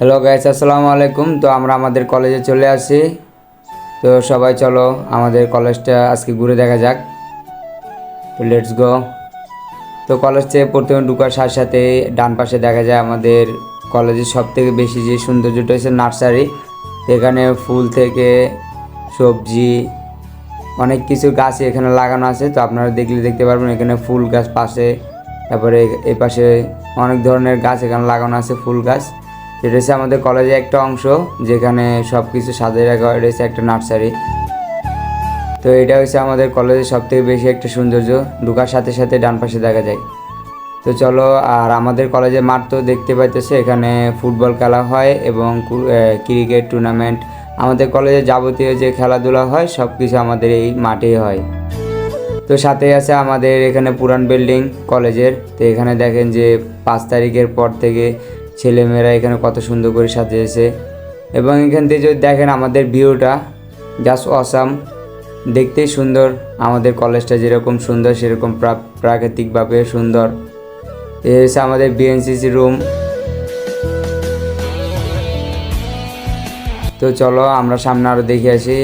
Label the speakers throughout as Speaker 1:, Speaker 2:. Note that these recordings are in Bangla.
Speaker 1: হ্যালো গাইস, আসসালামু আলাইকুম। তো আমরা আমাদের কলেজে চলে আসি। তো সবাই চলো আমাদের কলেজটা আজকে ঘুরে দেখা যাক। তো লেটস গো। তো কলেজে প্রথমে ঢোকার সাথে সাথে ডান পাশে দেখা যায় আমাদের কলেজের সবথেকে বেশি যে সৌন্দর্যটা হচ্ছে নার্সারি। এখানে ফুল থেকে সবজি অনেক কিছু গাছ এখানে লাগানো আছে। তো আপনারা দেখতে পারবেন এখানে ফুল গাছ পাশে, তারপরে এই পাশে অনেক ধরনের গাছ এখানে লাগানো আছে, ফুল গাছ। এটা হচ্ছে আমাদের কলেজের একটা অংশ যেখানে সব কিছু সাজিয়ে রাখা রয়েছে, একটা নার্সারি। তো এটা হচ্ছে আমাদের কলেজের সবথেকে বেশি একটা সৌন্দর্য, ঢোকার সাথে সাথে ডান পাশে দেখা যায়। তো চলো, আর আমাদের কলেজে মাঠ তো দেখতে পাইতেছে, এখানে ফুটবল খেলা হয় এবং ক্রিকেট টুর্নামেন্ট, আমাদের কলেজে যাবতীয় যে খেলাধুলা হয় সব কিছু আমাদের এই মাঠেই হয়। তো সাথে আছে আমাদের এখানে পুরান বিল্ডিং কলেজের। তো এখানে দেখেন যে 5 তারিখের পর থেকে ছেলেমেয়েরা এখানে কত সুন্দর করে সাজিয়েছে, এবং এখান থেকে যদি দেখেন আমাদের ভিউটা জাস্ট অসাম, দেখতেই সুন্দর। আমাদের কলেজটা যেরকম সুন্দর সেরকম প্রাকৃতিকভাবে সুন্দর। এই হচ্ছে আমাদের বিএনসিসি রুম। তো চলো আমরা সামনে আরও দেখে আসি।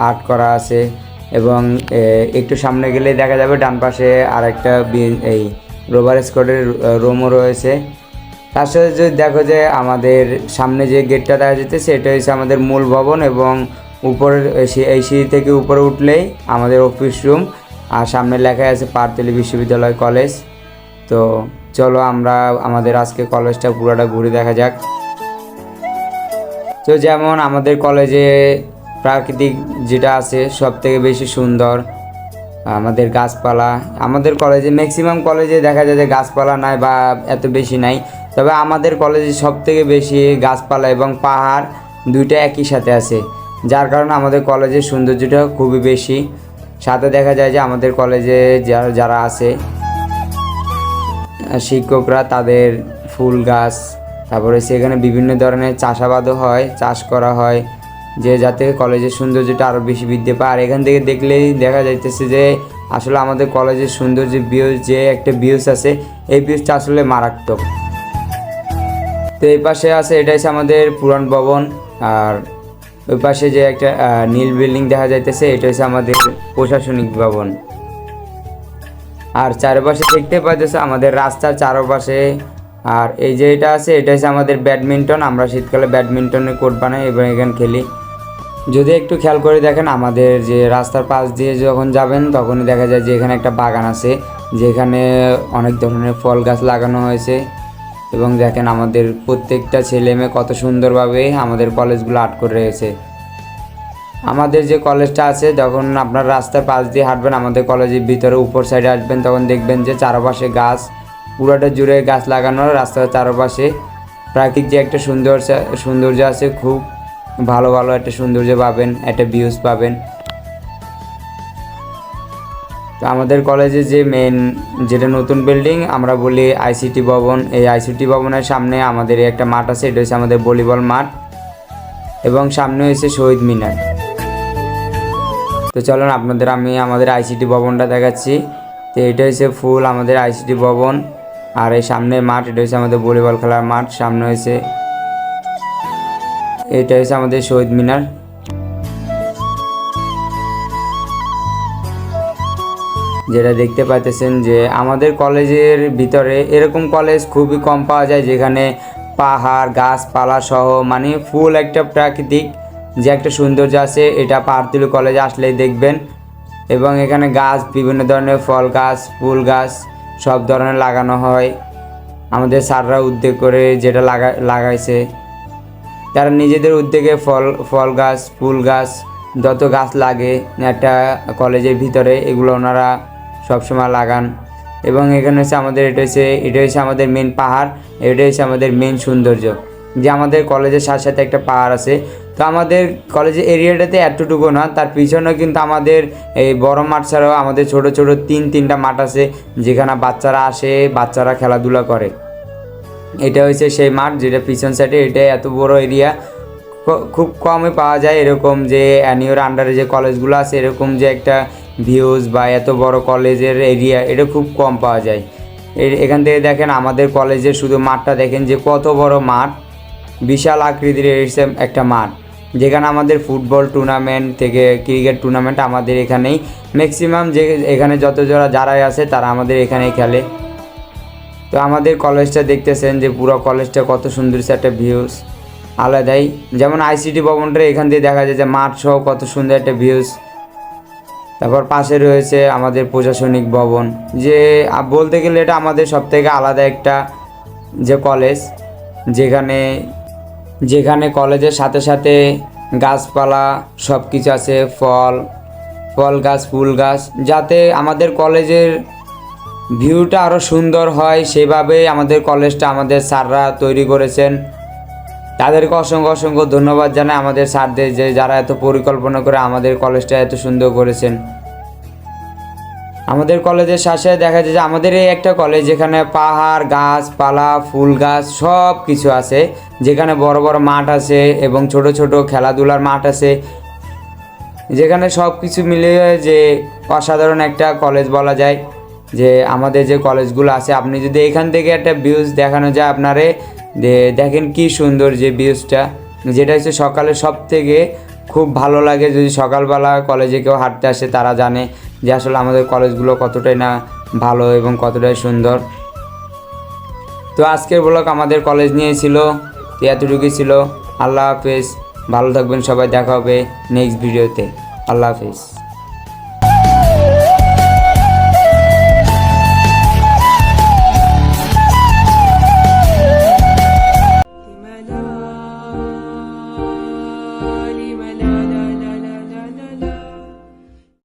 Speaker 1: আর্ট করা আছে, এবং একটু সামনে গেলেই দেখা যাবে ডান পাশে আর একটা এই রোভার স্কোয়াডের রুমও রয়েছে। তার সাথে যদি দেখো যে আমাদের সামনে যে গেটটা দেখা যেতেছে এটা হচ্ছে আমাদের মূল ভবন, এবং উপরের এই সিঁড়ি থেকে উপরে উঠলেই আমাদের অফিস রুম, আর সামনে লেখা আছে পার্থলী বিশ্ববিদ্যালয় কলেজ। তো চলো আমরা আমাদের আজকে কলেজটা পুরোটা ঘুরে দেখা যাক। তো যেমন আমাদের কলেজে প্রাকৃতিক যেটা আছে সব থেকে বেশি সুন্দর আমাদের গাছপালা। আমাদের কলেজে ম্যাক্সিমাম কলেজে দেখা যায় যে গাছপালা নাই বা এত বেশি নাই, তবে আমাদের কলেজে সব থেকে বেশি গাছপালা এবং পাহাড় দুইটা একই সাথে আছে, যার কারণে আমাদের কলেজের সৌন্দর্যটা খুবই বেশি। সাথে দেখা যায় যে আমাদের কলেজে যারা আছে শিক্ষকরা, তাদের ফুল গাছ, তারপরে সেখানে বিভিন্ন ধরনের চাষাবাদও হয়, চাষ করা হয়, যে যাতে কলেজের সৌন্দর্যটা আরও বেশি বৃদ্ধি পায়। আর এখান থেকে দেখলেই দেখা যাইতেছে যে আসলে আমাদের কলেজের সৌন্দর্য ভিউজ, যে একটা ভিউজ আছে এই ভিউজটা আসলে মারাত্মক। তো এই পাশে আছে, এটা হচ্ছে আমাদের পুরান ভবন, আর ওই পাশে যে একটা নীল বিল্ডিং দেখা যাইতেছে এটা হচ্ছে আমাদের প্রশাসনিক ভবন। আর চারপাশে দেখতে পাইতেছে আমাদের রাস্তার চারপাশে। আর এই যে এটা আছে এটা হচ্ছে আমাদের ব্যাডমিন্টন, আমরা শীতকালে ব্যাডমিন্টনের কোর্ট বানাই এবং এখানে খেলি। যদি একটু খেয়াল করে দেখেন আমাদের যে রাস্তার পাশ দিয়ে যখন যাবেন তখনই দেখা যায় যে এখানে একটা বাগান আছে, যেখানে অনেক ধরনের ফল গাছ লাগানো হয়েছে। এবং দেখেন আমাদের প্রত্যেকটা ছেলে মেয়ে কত সুন্দরভাবে আমাদের কলেজগুলো আর্ট করে রয়েছে। আমাদের যে কলেজটা আছে, যখন আপনার রাস্তার পাশ দিয়ে হাঁটবেন আমাদের কলেজের ভিতরে উপর সাইডে আসবেন, তখন দেখবেন যে চারপাশে গাছ, পুরোটা জুড়ে গাছ লাগানো, রাস্তার চারপাশে প্রাকৃতিক যে একটা সৌন্দর্য আছে, খুব ভালো ভালো একটা সৌন্দর্য পাবেন, একটা ভিউজ পাবেন। তো আমাদের কলেজে যে মেন যেটা নতুন বিল্ডিং আমরা বলি আইসিটি ভবন, এই আইসিটি ভবনের সামনে আমাদের একটা মাঠ আছে, এটা হচ্ছে আমাদের ভলিবল মাঠ, এবং সামনে হয়েছে শহীদ মিনার। তো চলুন আপনাদের আমি আমাদের আইসিটি ভবনটা দেখাচ্ছি। তো এটা হচ্ছে ফুল আমাদের আইসিটি ভবন, আর এই সামনে মাঠ, এটা হচ্ছে আমাদের ভলিবল খেলার মাঠ। সামনে হয়েছে এটা হচ্ছে আমাদের শহীদ মিনার। যেটা দেখতে পাইতেছেন যে আমাদের কলেজের ভিতরে এরকম কলেজ খুবই কম পাওয়া যায়, যেখানে পাহাড় গাছপালা সহ মানে ফুল একটা প্রাকৃতিক যে একটা সৌন্দর্য আছে, এটা পাহাড়তলী কলেজে আসলেই দেখবেন। এবং এখানে গাছ, বিভিন্ন ধরনের ফল গাছ, ফুল গাছ সব ধরনের লাগানো হয়। আমাদের স্যাররা উদ্যোগ করে যেটা লাগাইছে, তারা নিজেদের উদ্যোগে ফল গাছ, ফুল গাছ, যত গাছ লাগে একটা কলেজের ভিতরে এগুলো ওনারা সবসময় লাগান। এবং এখানে হচ্ছে আমাদের এটা হচ্ছে আমাদের মেন পাহাড়, এটা হচ্ছে আমাদের মেন সৌন্দর্য, যে আমাদের কলেজের সাথে সাথে একটা পাহাড় আছে। তো আমাদের কলেজের এরিয়াটাতে এতটুকু না, তার পিছনেও কিন্তু আমাদের এই বড় মাঠ ছাড়াও আমাদের ছোট ছোট তিনটা মাঠ আছে, যেখানে বাচ্চারা আসে, বাচ্চারা খেলাধুলা করে। এটা হচ্ছে সেই মাঠ যেটা পিছন সাইডে। এটা এত বড় এরিয়া খুব কমই পাওয়া যায়, এরকম যে অ্যানিওর আন্ডারে যে কলেজগুলো আছে এরকম যে একটা ভিউজ বা এত বড় কলেজের এরিয়া, এটা খুব কম পাওয়া যায়। এখান থেকে দেখেন আমাদের কলেজের শুধু মাঠটা দেখেন যে কত বড় মাঠ, বিশাল আকৃতির এরকম একটা মাঠ, যেখানে আমাদের ফুটবল টুর্নামেন্ট থেকে ক্রিকেট টুর্নামেন্ট আমাদের এখানেই ম্যাক্সিমাম, যে এখানে যারাই আছে তারা আমাদের এখানেই খেলে। তো আমাদের কলেজটা দেখতেছেন যে পুরো কলেজটা কত সুন্দর একটা ভিউজ আলাদাই, যেমন আইসিটি ভবনটা এখান দিয়ে দেখা যায় যে মাঠ সহ কত সুন্দর একটা ভিউজ। তারপর পাশে রয়েছে আমাদের প্রশাসনিক ভবন, যে বলতে গেলে এটা আমাদের সবথেকে আলাদা একটা যে কলেজ, যেখানে কলেজের সাথে সাথে গাছপালা সব কিছু আছে, ফল গাছ, ফুল গাছ, যাতে আমাদের কলেজের ভিউটা আরও সুন্দর হয় সেভাবেই আমাদের কলেজটা আমাদের স্যাররা তৈরি করেছেন। তাদেরকে অসংখ্য অসংখ্য ধন্যবাদ জানাই আমাদের স্যারদের, যে যারা এত পরিকল্পনা করে আমাদের কলেজটা এত সুন্দর করেছেন। আমাদের কলেজের সাথে দেখা যায় যে আমাদের এই একটা কলেজ যেখানে পাহাড়, গাছপালা, ফুল গাছ সব কিছু আছে, যেখানে বড় বড় মাঠ আছে এবং ছোট ছোট খেলাধুলার মাঠ আছে, যেখানে সব কিছু মিলিয়ে যে অসাধারণ একটা কলেজ বলা যায়। যে আমাদের যে কলেজগুলো আছে, আপনি যদি এখান থেকে একটা ভিউজ দেখানো যায় আপনারে, দেখেন কি সুন্দর যে ভিউজটা, যেটা হচ্ছে সকালে সব থেকে খুব ভালো লাগে। যদি সকালবেলা কলেজে কেউ হাঁটতে আসে তারা জানে যে আসলে আমাদের কলেজগুলো কতটাই না ভালো এবং কতটাই সুন্দর। তো আজকের ব্লগ আমাদের কলেজ নিয়ে ছিল, তো এতটুকুই ছিল। আল্লাহ হাফেজ, ভালো থাকবেন সবাই, দেখা হবে নেক্সট ভিডিওতে। আল্লাহ হাফেজ।